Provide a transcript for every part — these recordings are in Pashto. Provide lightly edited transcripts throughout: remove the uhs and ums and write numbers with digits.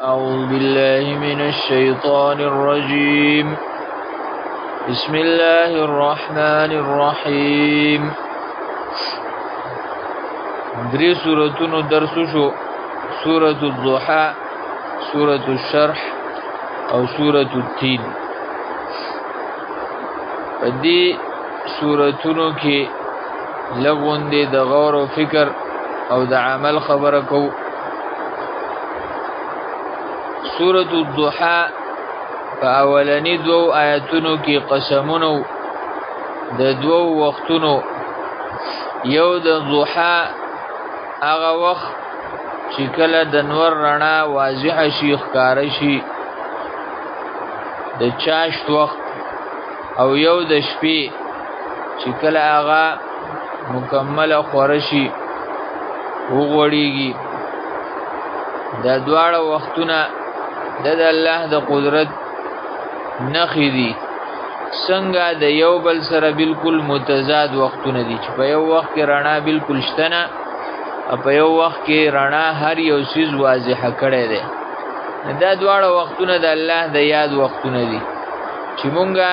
أعوذ بالله من الشيطان الرجيم. بسم الله الرحمن الرحيم. دري سورتونو درسو شو، سورة الضحى، سورة الشرح او سورة التين. پدی سورتونو کی لغون دی د غور و فکر او د عمل خبره کو. سورة الضحى په اولنی دو آیتونو کې قسمونو د دو وختونو، یو د ضحى هغه وخت چې کله د نور رڼا واضح شي ښکار شي، د چاشت وخت، او یو د شپې چې کله هغه مکمل خور شي وغوړیږي. دا دواړه وختونه د الله د قدرت نخې دي، څنګه د یو بل سره بالکل متضاد وختونه دي چې په یو وخت کې رڼا بالکل شته نه، او په یو وخت کې رڼا هر یو څیز واضح کړی دی. دا دواړه وختونه د الله د یاد وختونه دي چې مونږه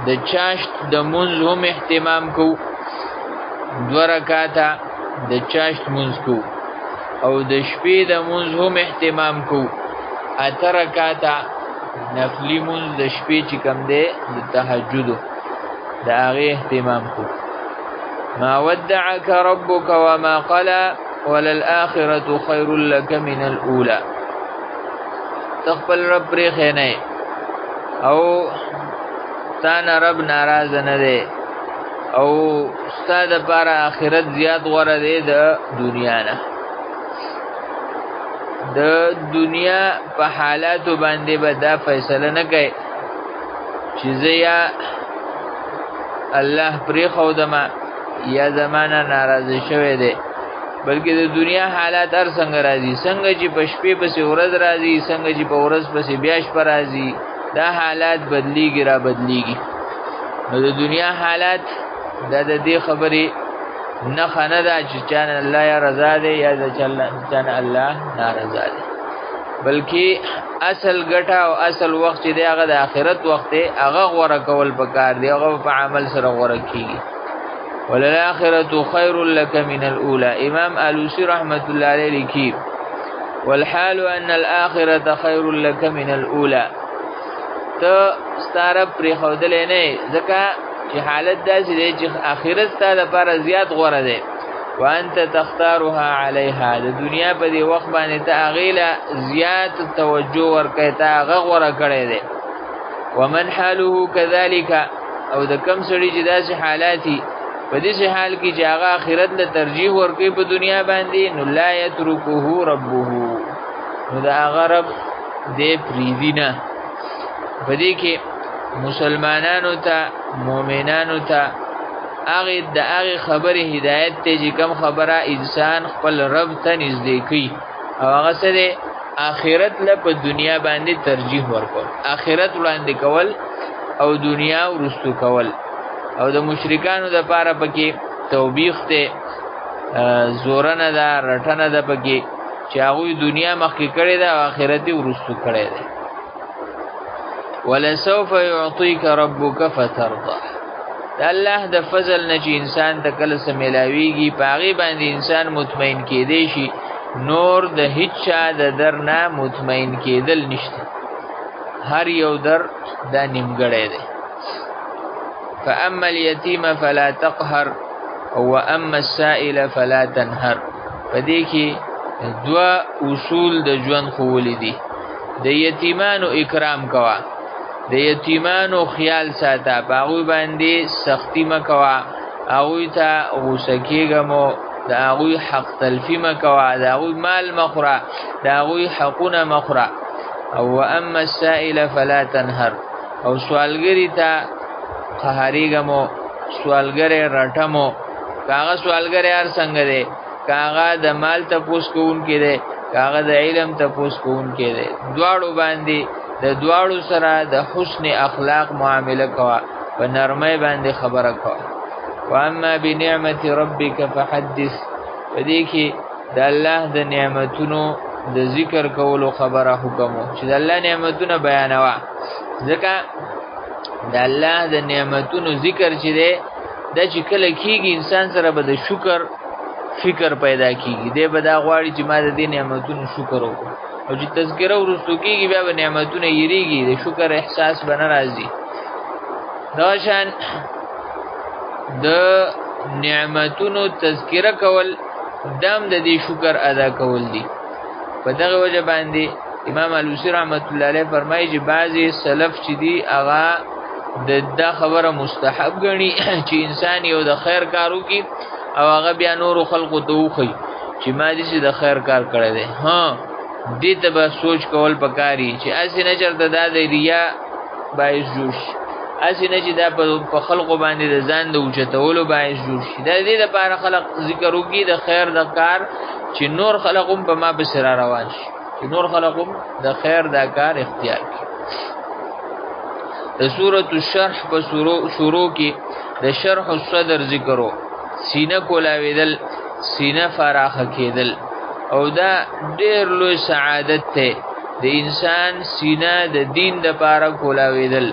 د چاشت د مونځ هم اهتمام کو، 2 رکعاته د چاشت مونځ کو، او د شپې د مونځ هم اهتمام کو، 8 رکعاته نفلی مونځ د شپې چې کم دی د تهجد د هغې اهتمام کو. ما ودعك ربك وما قلى وللآخرة خير لك من الأولى. تخپل رب پریښی نه او ستانه رب ناراض نه دی، او ستا دپاره آخرت زیات غوره دی د دنیا نه. د دنیا په حالاتو باندې به دا فیصله نه کوي چې زه یا الله پرېښودمه یا زمانه ناراضه شوی دی، بلکې د دنیا حالات هر څنګه راځي، څنګه چې په شپې پسې ورځ راځي، څنګه چې په ورځ پسې بیا شپه راځي، دا حالات بدلیږي را بدلیږي. نو د دنیا حالات دا د دې خبرې نښه نه ده چې چانه الله یا رضا دی یا د چانه الله نارضا دی، بلکې اصل ګټه او اصل وخت چې دی هغه د آخرت وخت دی، هغه غوره کول پکار دی، هغه په عمل سره غوره کیږي. وللآخرة خير لك من الأولى. امام آلوسی رحمت الله علیه لیکي والحال ان الآخرة خير لك من الأولى. ته ستاره پرېښودلی نه یې، ځکه چې حالت داسې دی چې آخرت ستا دپاره زیات غوره دی. وانت تختارها علیها. د دنیا په دې وخت باندې ته هغې له زیات توجه ورکوې، ته هغه غوره کړی دی. ومن حاله کذلک. او د کم سړي چې داسې حالات وي، په داسې حال کې چې هغه آخرت له ترجیح ورکوي په دنیا باندې، نو لا یترکه ربه. نو د هغه رب دی پرېږدي نه. په دې کې مسلمانانو ته، مؤمنانو ته د هغې خبرې هدایت دی چې کوم خبره انسان خپل رب ته نږدې کوي، او هغه څه دی؟ آخرت له په دنیا باندې ترجیح ورکول، آخرت وړاندې کول او دنیا وروستو کول. او د مشرکانو دپاره پکې توبیخ دی، زورنه ده، رټنه ده پکې چې هغوی دنیا مخکې کړې ده او آخرت یې وروستو کړی دی. ولسوف يعطيك ربك فترضى. د الله د فضل نه چې انسان ته کله څه میلاویږي، په هغې باندې انسان مطمئن کېدی شي، نور د هیڅ چا د در نه مطمئن کېدل نشته. هر یو در دا نیمګړی دی. فاما الیتیم فلا تقهر واما السائل فلا تنهر. په دې کې 2 اصول د ژوند ښوولي دي. د یتیمانو اکرام کوه، د یتیمانو خیال ساته، په هغوی باندې سختی مه کوه، هغوی ته غوسه کېږه مو، د هغوی حق تلفي مه کوه، د هغوی مال مه خوره، د هغوی حقونه مه خوره. او واما السائل فلا تنهر. او سوالګري ته قهریږه مو، سوالګری رټه مو، که هغه سوالګری هر څنګه دی، که هغه د مال تپوس کوونکی دی، که هغه د علم تپوس کوونکی دی، دواړو باندې د دواړو سره د حسن اخلاق معامله کوه، په نرمۍ باندې خبره کوه. واما بنعمت ربک فحدث. په دې کې د الله د نعمتونو د ذکر کولو خبره حکم چې د الله نعمتونه بیانوا ځکه د الله د نعمتونو ذکر چې دی دا چې کله کیږي انسان سره به د شکر فکر پیدا کیږي دی به دا غواړي چې ما د دې نعمتونو شکر وکړم او چې تذکره ورستو کیږي بیا به نعمتونه یریږي د شکر احساس به نه راځي دا شان د نعمتونو تذکره کول دام د دې شکر ادا کول دي په دغه وجه باندې امام علوسی رحمت الله علیه فرمایي چې بعضی سلف چې دي هغه دا خبره مستحب ګڼي چې انسان یو د خیر کارو کی او هغه بیا نور خلقو ته وخی چې ما دې د خیر کار کړی دی ها دې ته به سوچ کول پکاري چې اسی نه چرته دا د ریا باعث جوړ شي اسی نه چې دا په خلقو باندې د ځان د اوچتولو باعث جوړ شي دا دې لپاره خلق ذکر وکي د خیر د کار چې نور خلقم په ما بسر روان شي چې نور خلقم د خیر دا کار اختیار کړي د سورۃ الشرح په شروع کې د شرح الصدر ذکرو سینه کولاویدل سینه فراخه کېدل او دا ډېر لوی سعادت ته د انسان سینه د دین د پاره کولاویدل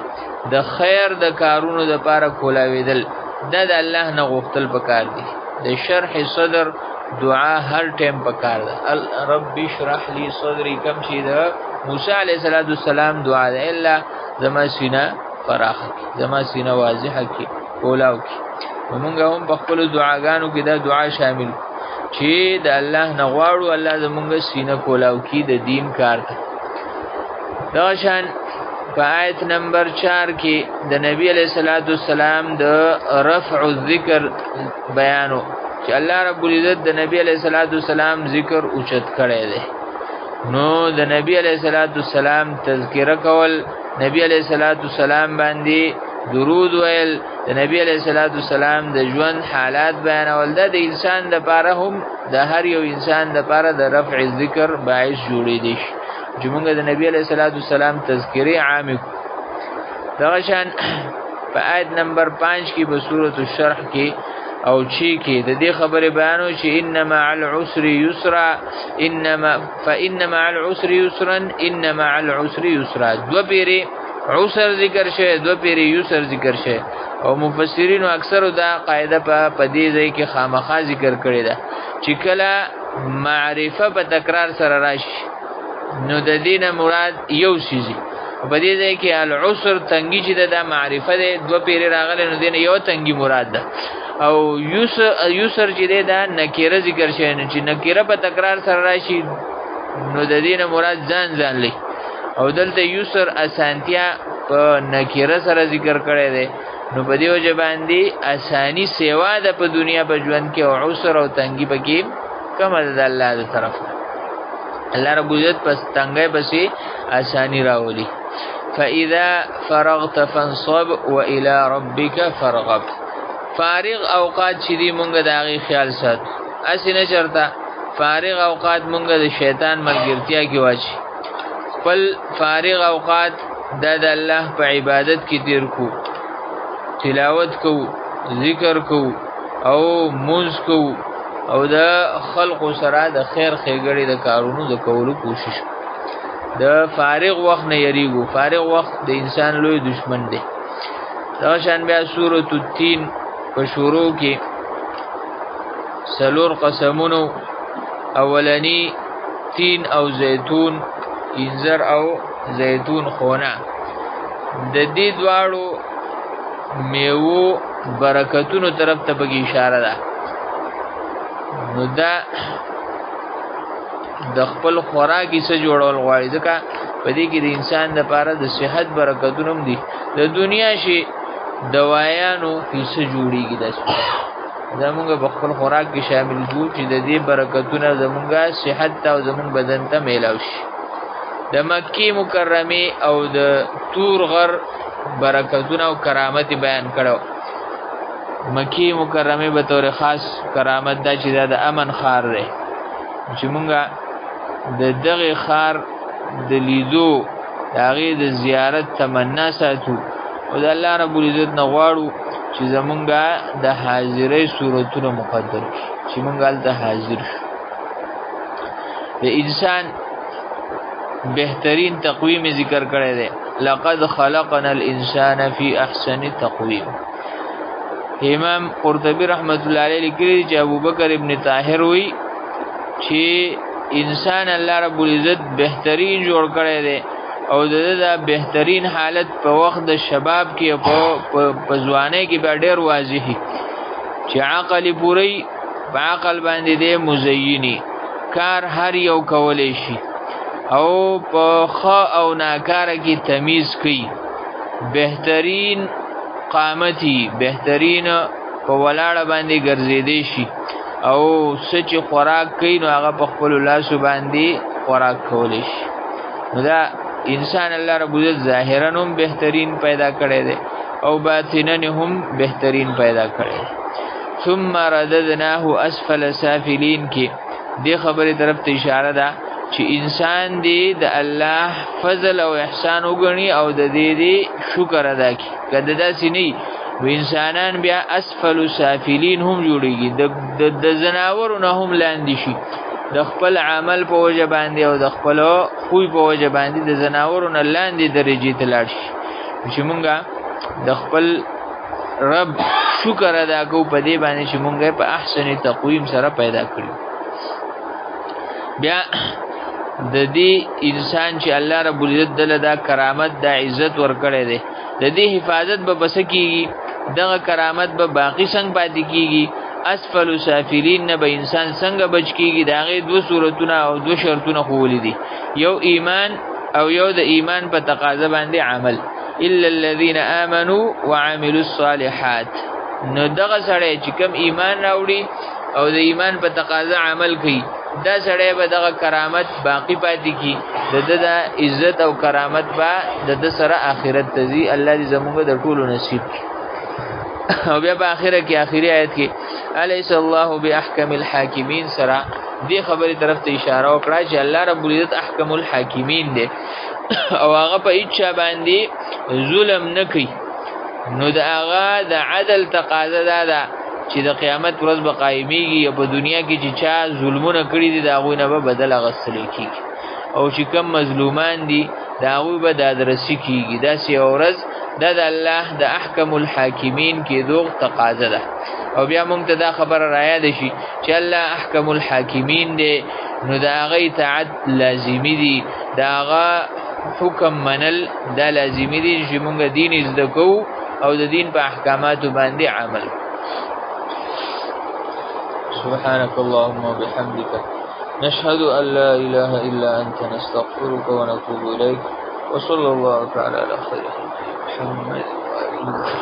د خیر د کارونو د پاره کولاویدل دا د الله نه غوښتل پکار دي د شرح صدر دعا هر ټیم پکار ده رب اشرح لي صدري کم چې د موسی علیه السلام دعا ده الا زما سینه فراخه کی زما سینه واضحه کی کولاو کی موږ هم په خپل دعاګانو کې دا دعا شامل چې د الله نه غواړو الله زموږ سینه کولاو کی د دین کار ته دا شان په آیت نمبر 4 کې د نبی علیہ السلام د رفع الذکر بیانو چې الله رب العزت د نبی علیہ السلام ذکر اوچت کړی دی نو د نبی علیہ السلام تذکرہ کول نبی علیہ السلام باندې درود ویل د نبی علیہ السلام د ژوند حالات بیانول د انسان د پاره هم د هر یو انسان د پاره د رفع ذکر باعث جوړې دي چې موږ د نبی علیہ السلام تذکرې عام دا شان په آیت نمبر 5 کې په سورۃ الشرح کې او چی کې د دې خبره بیانو چې انما مع العسر یسرا فان مع العسر یسرا ان مع العسر یسرا دو پیری عسر ذکر شه دو پیری یسر ذکر شه او مفسرین اکثر دا قاعده په دې ځای کې خامخا ذکر کړی ده چې کله معرفه په تکرار سره راشي نو د دینه مراد یو شی په دې ځای کې العسر تنګی چې د معرفه ده دو پیری راغله نو دینه یو تنګی مراد ده او یسر چې دا نکیره ذکر شي نه چې نکیره په تکرار سره راشي نو د دینه مراد ځان لې او دلته یسر اسانتیا په نکیره سره ذکر کړی دی نو په دې وجه باندې اسانی سیوا ده په دنیا په ژوند کې او عسر او تنګي پکې کوم د الله تر طرف الله رب عزت پس تنګي پسې اسانی راولي فاذا فرغت فانصب والى ربك فارغب فارغ اوقات چې دی مونږ د هغه خیال سات اسینه چرته فارغ اوقات مونږ د شیطان ملګرتیا کې واچي خپل فارغ اوقات د الله په عبادت کې تیر کو تلاوت کو ذکر کو او منځ کو او د خلق سره د خیر خیګړې د کارونو د کولو کوشش د فارغ وخت نه یریږو فارغ وخت د انسان لوی دشمن دی دا شان بیا سورۃ التین په شروع کې سلور قسمونو اولنی تین او زیتون انځر او زیتون خونه د دې دواړو میوو برکتونو طرف ته به اشاره ده نو دا د خپل خوراکي څخه جوړول غواړي ځکه په دې کې د انسان لپاره د صحت برکتونه هم دي د دنیا شي دوايانو پیسې جوړیږي داسې زمونږ په خپل خوراک کې شامل دي چې د دې برکتونه زمونږه صحت او زمونږ بدن ته میلاو شي د مکی مکرمه او د تور غر برکتونه او کرامت بیان کړو مکی مکرمه به طور خاص کرامت دا چې د امن خار دی چې مونږه د دغه خار د لیدو دغه د زیارت تمنا ساتو او د الله رب العزت نه غواړو چې زمونږه د حاضرې صورتونه مقدر شي چې مونږه د حاضر شو د انسان بهترین تقویم ذکر کړی دی لقد خلقنا الانسان فی احسن تقویم. امام قرطبی رحمت الله علیه لیکلی چې ابوبکر ابن طاهر وی چې انسان الله رب العزت بهترین جوړ کړی دی او دا بهترین حالت په وخت د شباب کې په ځوانۍ کې به ډېر واضحي چې عقل پوری په عقل باندې دی مزینی کار هر یو کولی شي او په ښه او ناکاره کې تمیز کوي بهترین قامتی بهترین په ولاړه باندې ګرځېدی شي او سچ خوراک کوي نو هغه په خپل لاسو باندې خوراک کولی شي. نو دا انسان الله رب العزت ظاهرا هم بهترین پیدا کړی دی او باطنا هم بهترین پیدا کړی دی. ثم رددناه اسفل سافلین کې دې خبرې طرف ته اشاره ده چې انسان دې د الله فضل او احسان وګڼي او د دې شکر ادا کړي. کله داسې نه و انسانان بیا اسفل سافلین هم جوړیږي د زناورو نه هم لاندې شي د خپل عمل په وجه باندې او د خپل خوی په وجه باندې د زناورو نه لاندې درجې ته لاړ شي. چې مونږه د خپل رب شکر ادا کوو په دې باندې چې مونږه په احسن تقویم سره پیدا کړی. بیا د دې انسان چې الله رب العزت دله دا کرامت دا عزت ورکړی دی د دې حفاظت به بس کیږي دغه کرامت به باقی څنګه پاتې کیږي. اسفل سافلین نه به انسان څنګه بچ کیږي دا غي دو صورتونه او دو شرطونه خو ولې دي یو ایمان او یو د ایمان په تقاضا باندې عمل الا الذين امنوا وعملوا الصالحات. نو دغه سره چې کوم ایمان راوړي او د ایمان په تقاضا عمل کوي دا سره به دغه کرامت باقی پاتې کی د عزت او کرامت به د سره آخرت تزي. الله دې زموږ د ټولو نصیب او بیا په اخره کې اخري آیت کې الیس الله باحکم الحاکمین سره دې خبرې طرف ته اشاره وکړه چې الله رب العزت احکم الحاکمین دی او هغه په هیڅ باندې ظلم نه کوي. نو دا هغه د عدل تقاضا ده چې د قیامت ورځ به قایمیږي او په دنیا کې چې چا ظلمونه کړي دي دا غوینه به بدل غسل کیږي او چې کم مظلومان دي دا غوی به دادرسی کیږي. دا سی ورځ د الله د احکم الحاکمین کې دوغ تقاضا ده. او بیا مونږ ته دا خبره راياد شي چې الله احکم الحاکمین دی نو دا هغه اطاعت لازمی دي دا هغه حکم منل دا لازمی دي چې مونږ دین زده کوو او د دین په احکاماتو باندې عمل. سبحانك اللهم وبحمدك نشهد أن لا إله إلا أنت نستغفرك ونتوب إليك وصلى الله تعالى على خير محمد وآله